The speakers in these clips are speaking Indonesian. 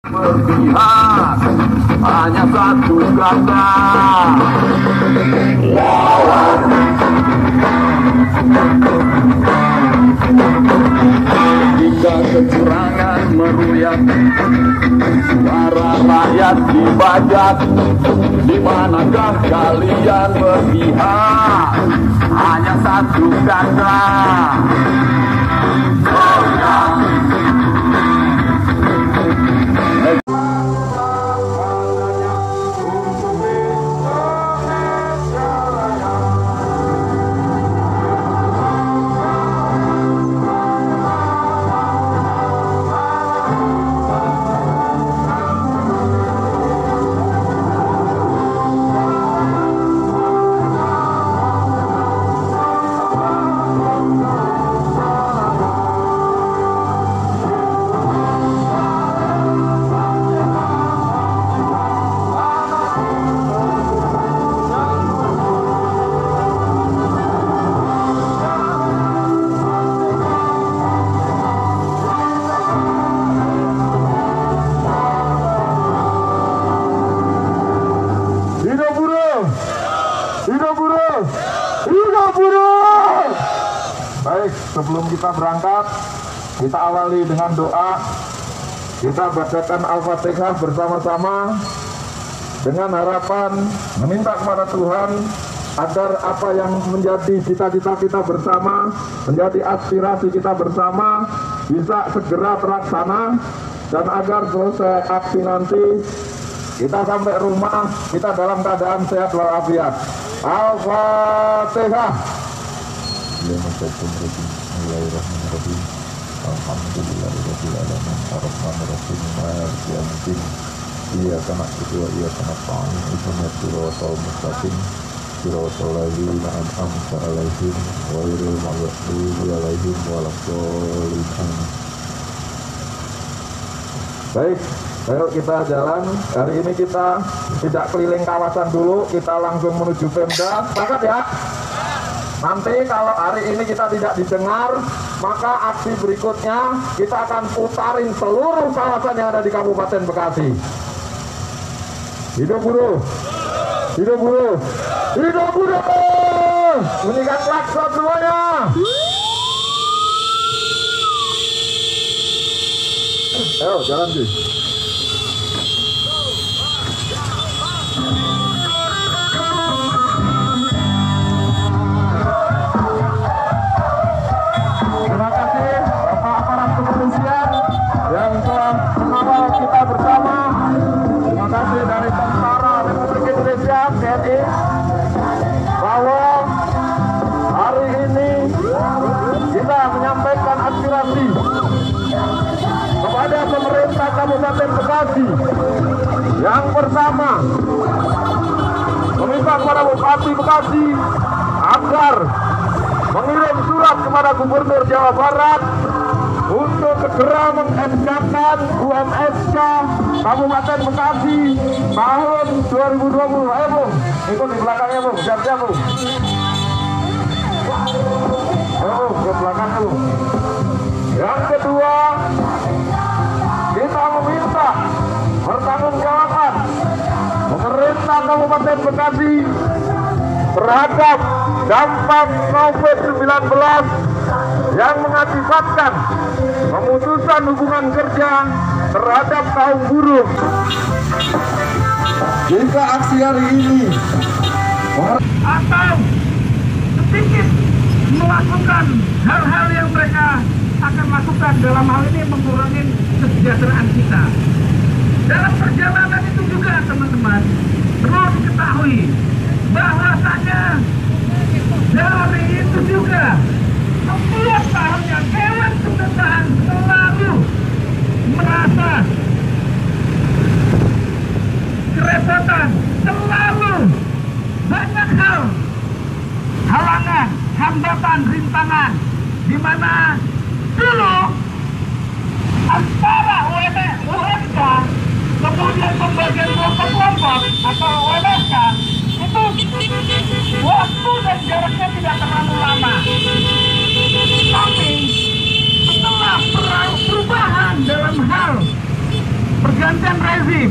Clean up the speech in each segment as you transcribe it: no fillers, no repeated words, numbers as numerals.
Berpihak hanya satu kata, lawan. Jika kecurangan meruyak, suara rakyat dibajak, di manakah kalian berpihak? Hanya satu kata, goyang. Baik, sebelum kita berangkat, kita awali dengan doa. Kita bacakan Al-Fatihah bersama-sama dengan harapan meminta kepada Tuhan agar apa yang menjadi cita-cita kita bersama, menjadi aspirasi kita bersama bisa segera terlaksana, dan agar selesai aksi nanti kita sampai rumah kita dalam keadaan sehat walafiat. Al-Fatihah. Bismillahirrahmanirrahim. Alhamdulillahirabbil alamin. Arrahmanirrahim. Maliki yaumiddin. Iyyaka na'budu wa iyyaka nasta'in. Ihdinas siratal mustaqim. Siratal ladzina an'amta 'alaihim ghairil maghdubi 'alaihim waladdallin. Baik, ayo kita jalan. Hari ini kita tidak keliling kawasan dulu, kita langsung menuju Pemda. Sepakat ya? Nanti kalau hari ini kita tidak didengar, maka aksi berikutnya kita akan putarin seluruh kawasan yang ada di Kabupaten Bekasi. Hidup buruh! Hidup buruh! Hidup buruh! Bunyikan klakson semuanya! Ayo jalan sih. Terima kasih Bapak aparat kepolisian yang telah mengawal kita bersama. Terima kasih dari Tentara Republik Indonesia TNI, bahwa hari ini kita menyampaikan aspirasi kepada pemerintah Kabupaten Bekasi. Yang pertama, meminta kepada Bupati Bekasi agar mengirim surat kepada Gubernur Jawa Barat untuk segera meng-SK-kan UMSK Kabupaten Bekasi tahun 2020. Ayo Bung, ikut di belakangnya Bung, siap-siap Bung. Ayo ke belakangnya Bung. Yang kedua, kita meminta pertanggungjawaban pemerintah Kabupaten Bekasi terhadap dampak COVID-19 yang mengakibatkan pemutusan hubungan kerja terhadap kaum buruh. Jika aksi hari ini atau sedikit melakukan hal-hal yang mereka akan lakukan, dalam hal ini mengurangi kesejahteraan kita. Dalam perjalanan itu juga teman-teman perlu diketahui bahwasanya dari itu juga setiap tahunnya Dewan Pembinaan selalu merasa kerepotan, selalu banyak hal, halangan, hambatan, rintangan, di mana dulu antara UMK kemudian pembagian kelompok-kelompok atau UMSK itu waktu dan jaraknya tidak terlalu lama. Tapi setelah perubahan dalam hal pergantian rezim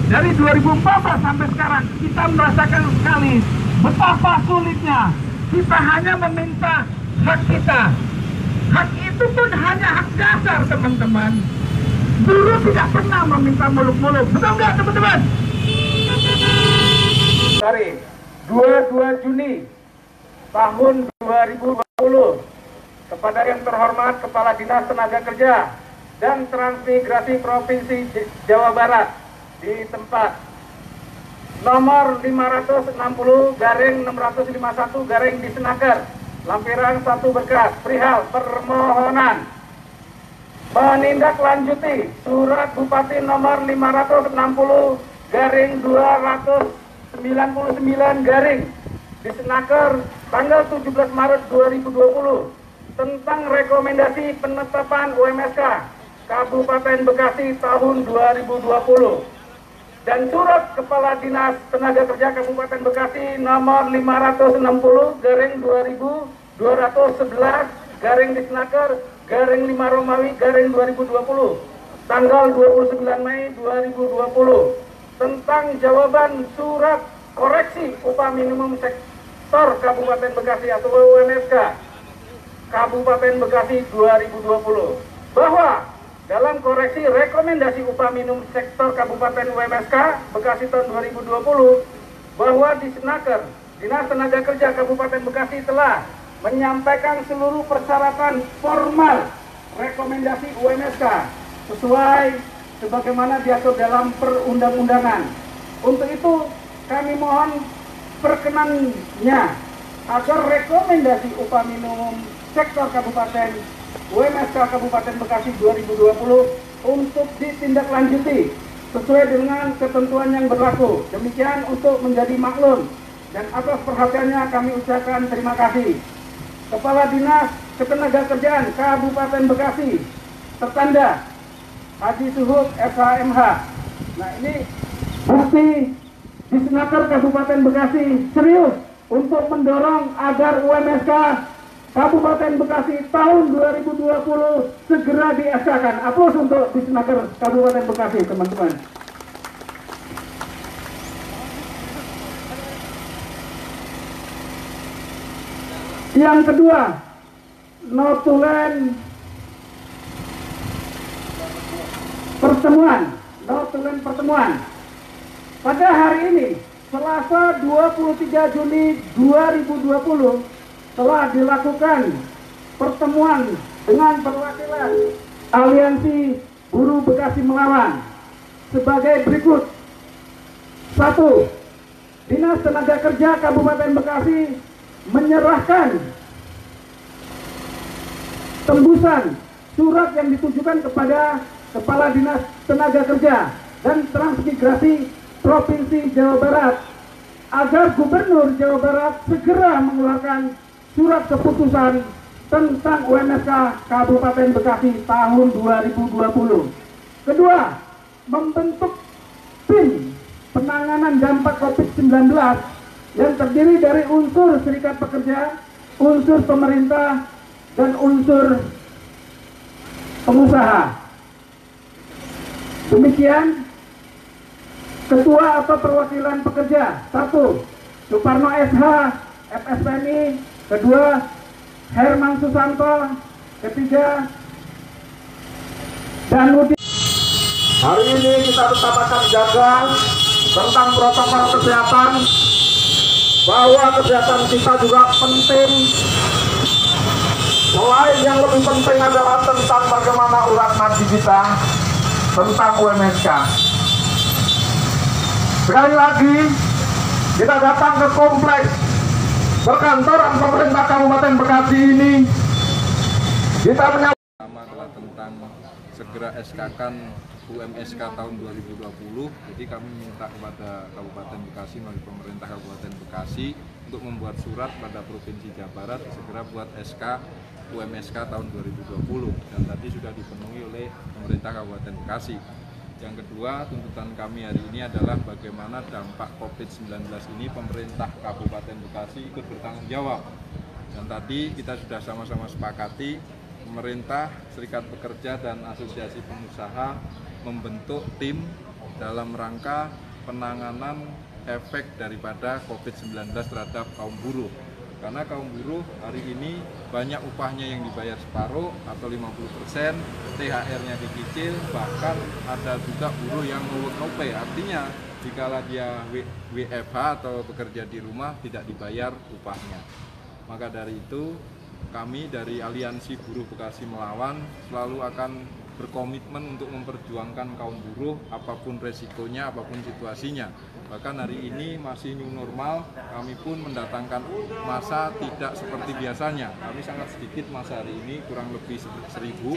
dari 2014 sampai sekarang, kita merasakan sekali betapa sulitnya kita hanya meminta hak kita. Hak itu pun hanya hak dasar, teman-teman. Buruh tidak pernah meminta muluk-muluk, betul nggak, teman-teman? Sorry, 22 Juni tahun 2020 kepada yang terhormat Kepala Dinas Tenaga Kerja dan Transmigrasi Provinsi Jawa Barat di tempat nomor 560/651 di Senaker, lampiran 1 berkas perihal permohonan menindaklanjuti surat Bupati nomor 560/299 di Senaker tanggal 17 Maret 2020 tentang rekomendasi penetapan UMSK Kabupaten Bekasi tahun 2020 dan surat Kepala Dinas Tenaga Kerja Kabupaten Bekasi nomor 560/2211 di Senaker _5 Romawi _2020 tanggal 29 Mei 2020 tentang jawaban surat koreksi upah minimum sektor Kabupaten Bekasi atau UMSK Kabupaten Bekasi 2020 bahwa dalam koreksi rekomendasi upah minimum sektor Kabupaten UMSK Bekasi tahun 2020 bahwa di Senaker Dinas Tenaga Kerja Kabupaten Bekasi telah menyampaikan seluruh persyaratan formal rekomendasi UMSK sesuai sebagaimana diatur dalam perundang-undangan. Untuk itu kami mohon perkenannya agar rekomendasi upah minimum sektor Kabupaten UMSK Kabupaten Bekasi 2020 untuk ditindaklanjuti sesuai dengan ketentuan yang berlaku. Demikian untuk menjadi maklum dan atas perhatiannya kami ucapkan terima kasih. Kepala Dinas Ketenagakerjaan Kabupaten Bekasi tertanda Haji Suhub SHMH. Nah, ini bukti di Senaker Kabupaten Bekasi serius untuk mendorong agar UMSK Kabupaten Bekasi tahun 2020 segera di-SK-kan. Aplaus untuk di Senaker Kabupaten Bekasi, teman-teman. Yang kedua, notulen pertemuan. Pada hari ini, Selasa 23 Juni 2020, telah dilakukan pertemuan dengan perwakilan Aliansi Buruh Bekasi Melawan sebagai berikut. 1. Dinas Tenaga Kerja Kabupaten Bekasi menyerahkan tembusan surat yang ditujukan kepada Kepala Dinas Tenaga Kerja dan Transmigrasi Provinsi Jawa Barat agar Gubernur Jawa Barat segera mengeluarkan surat keputusan tentang UMSK Kabupaten Bekasi tahun 2020. Kedua, membentuk tim penanganan dampak COVID-19 yang terdiri dari unsur serikat pekerja, unsur pemerintah, dan unsur pengusaha. Demikian Ketua atau Perwakilan Pekerja. 1. Suparno SH, FSPMI. Kedua, Herman Susanto. Ketiga, Danudi. Hari ini kita tetap akan jaga tentang protokol kesehatan, bahwa kesehatan kita juga penting. Selain yang lebih penting adalah tentang bagaimana urat nadi kita tentang UMSK. Sekali lagi, kita datang ke kompleks perkantoran pemerintah Kabupaten Bekasi ini. Kita Pertama adalah tentang segera SK-kan UMSK tahun 2020. Jadi kami minta kepada Kabupaten Bekasi melalui pemerintah Kabupaten Bekasi untuk membuat surat pada Provinsi Jawa Barat segera buat SK UMSK tahun 2020, dan tadi sudah dipenuhi oleh pemerintah Kabupaten Bekasi. Yang kedua, tuntutan kami hari ini adalah bagaimana dampak COVID-19 ini pemerintah Kabupaten Bekasi ikut bertanggung jawab. Dan tadi kita sudah sama-sama sepakati, pemerintah, serikat pekerja, dan asosiasi pengusaha membentuk tim dalam rangka penanganan efek daripada COVID-19 terhadap kaum buruh. Karena kaum buruh hari ini banyak upahnya yang dibayar separuh atau 50%, THR-nya dicicil, bahkan ada juga buruh yang no pay. Artinya jika dia WFH atau bekerja di rumah tidak dibayar upahnya. Maka dari itu kami dari Aliansi Buruh Bekasi Melawan selalu akan berkomitmen untuk memperjuangkan kaum buruh apapun resikonya, apapun situasinya. Bahkan hari ini masih new normal, kami pun mendatangkan massa tidak seperti biasanya. Kami sangat sedikit massa hari ini, kurang lebih 1.000.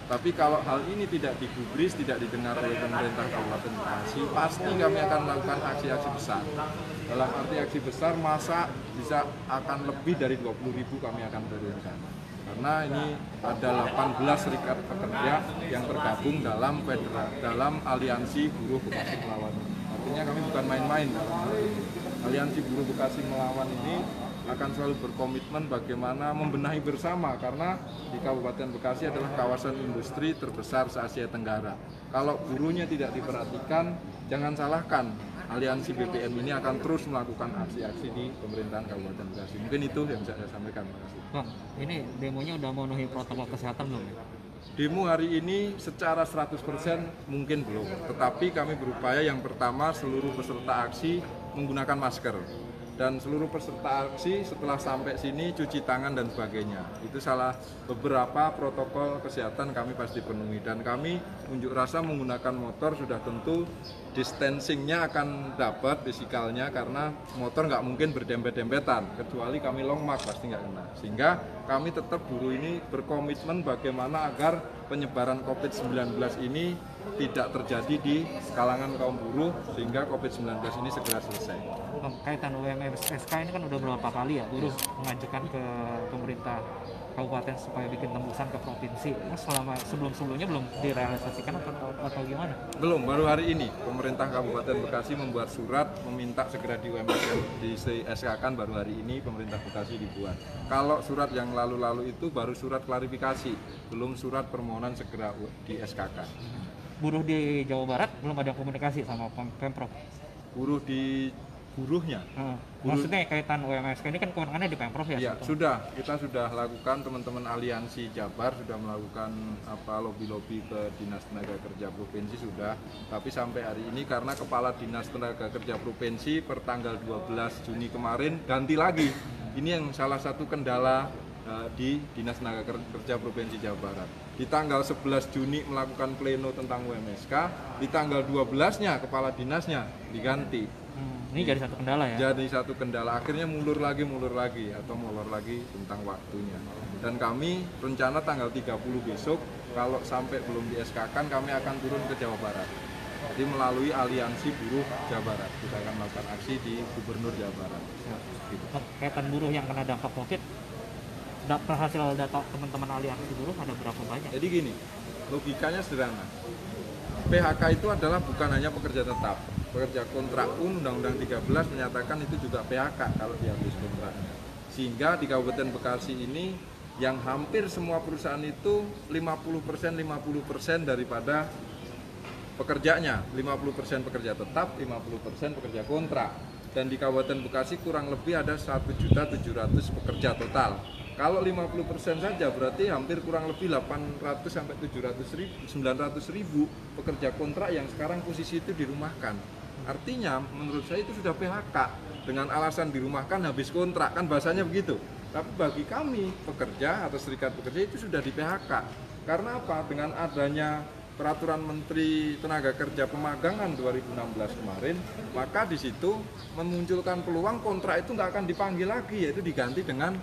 Tapi kalau hal ini tidak digubris, tidak didengar oleh pemerintah Kabupaten Bekasi, pasti kami akan melakukan aksi-aksi besar. Dalam arti aksi besar, massa bisa akan lebih dari 20.000 kami akan turunkan. Karena ini ada 18 serikat pekerja yang tergabung dalam Aliansi Buruh Bekasi Melawan. Artinya kami bukan main-main dalam hal ini. Aliansi Buruh Bekasi Melawan ini akan selalu berkomitmen bagaimana membenahi bersama, karena di Kabupaten Bekasi adalah kawasan industri terbesar se-Asia Tenggara. Kalau buruhnya tidak diperhatikan, jangan salahkan. Aliansi BPM ini akan terus melakukan aksi-aksi di pemerintahan Kabupaten Bekasi. Mungkin itu yang bisa saya sampaikan. Bang, ini demonya udah memenuhi protokol kesehatan belum ya? Demo hari ini secara 100% mungkin belum, tetapi kami berupaya yang pertama seluruh peserta aksi menggunakan masker. Dan seluruh peserta aksi setelah sampai sini cuci tangan dan sebagainya. Itu salah beberapa protokol kesehatan kami pasti penuhi. Dan kami unjuk rasa menggunakan motor sudah tentu distancingnya akan dapat fisikalnya, karena motor nggak mungkin berdempet-dempetan. Kecuali kami long march pasti nggak kena. Sehingga kami tetap buruh ini berkomitmen bagaimana agar penyebaran COVID-19 ini tidak terjadi di kalangan kaum buruh, sehingga COVID-19 ini segera selesai. Kaitan UMSK ini kan udah berapa kali ya buruh mengajukan ke pemerintah kabupaten supaya bikin tembusan ke provinsi. Mas, sebelum-sebelumnya belum direalisasikan atau gimana? Belum, baru hari ini pemerintah Kabupaten Bekasi membuat surat meminta segera di UMSK di SK-kan, baru hari ini pemerintah Bekasi dibuat. Kalau surat yang lalu-lalu itu baru surat klarifikasi, belum surat permohonan segera di SK-kan. Buruh di Jawa Barat belum ada komunikasi sama Pemprov? Buruh di buruhnya. Maksudnya kaitan UMSK ini kan kewenangannya di Pemprov ya? Iya, kita sudah lakukan, teman-teman Aliansi Jabar sudah melakukan lobby-lobby ke Dinas Tenaga Kerja Provinsi sudah. Tapi sampai hari ini karena Kepala Dinas Tenaga Kerja Provinsi per tanggal 12 Juni kemarin ganti lagi. Ini yang salah satu kendala di Dinas Tenaga Kerja Provinsi Jawa Barat. Di tanggal 11 Juni melakukan pleno tentang UMSK, di tanggal 12-nya Kepala Dinasnya diganti. Ini jadi satu kendala ya? Jadi satu kendala, akhirnya mulur lagi atau molor lagi tentang waktunya. Dan kami rencana tanggal 30 besok, kalau sampai belum di SK-kan kami akan turun ke Jawa Barat. Jadi melalui Aliansi Buruh Jawa Barat, kita akan melakukan aksi di Gubernur Jawa Barat. Gitu. Kaitan buruh yang kena dampak COVID, hasil data teman-teman Aliansi Buruh ada berapa banyak? Jadi gini, logikanya sederhana. PHK itu adalah bukan hanya pekerja tetap. Pekerja kontrak pun Undang-Undang 13 menyatakan itu juga PHK kalau dia habis kontraknya. Sehingga di Kabupaten Bekasi ini yang hampir semua perusahaan itu 50% daripada pekerjanya. 50% pekerja tetap, 50% pekerja kontrak. Dan di Kabupaten Bekasi kurang lebih ada 1.700.000 pekerja total. Kalau 50% saja berarti hampir kurang lebih 800 sampai 900.000 pekerja kontrak yang sekarang posisi itu dirumahkan. Artinya menurut saya itu sudah PHK dengan alasan dirumahkan habis kontrak, kan bahasanya begitu. Tapi bagi kami pekerja atau serikat pekerja itu sudah di PHK. Karena apa? Dengan adanya Peraturan Menteri Tenaga Kerja Pemagangan 2016 kemarin, maka di situ memunculkan peluang kontrak itu nggak akan dipanggil lagi, yaitu diganti dengan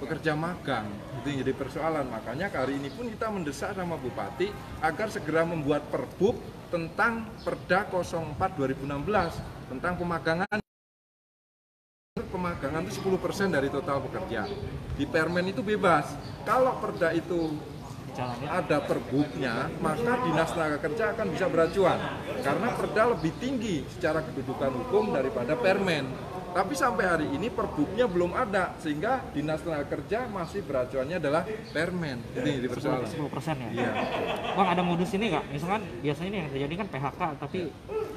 pekerja magang. Itu yang jadi persoalan. Makanya hari ini pun kita mendesak sama Bupati agar segera membuat Perbub tentang Perda 04 2016 tentang pemagangan itu 10% dari total pekerja. Di Permen itu bebas. Kalau Perda itu ada perbubnya, maka Dinas Tenaga Kerja akan bisa beracuan karena Perda lebih tinggi secara kedudukan hukum daripada Permen. Tapi sampai hari ini perbuknya belum ada, sehingga Dinas Tenaga Kerja masih beracuannya adalah permen. Ini di persoalan 10% ya? Iya. Bang, ada modus ini nggak? Misalkan biasanya ini yang terjadi kan PHK, tapi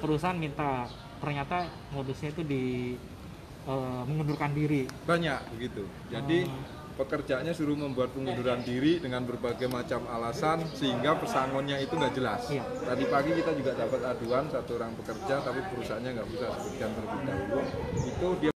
perusahaan minta, ternyata modusnya itu mengundurkan diri. Banyak begitu. Jadi pekerjaannya suruh membuat pengunduran diri dengan berbagai macam alasan, sehingga pesangonnya itu nggak jelas. Iya. Tadi pagi kita juga dapat aduan satu orang pekerja tapi perusahaannya nggak bisa sebutkan terlebih dahulu. Itu dia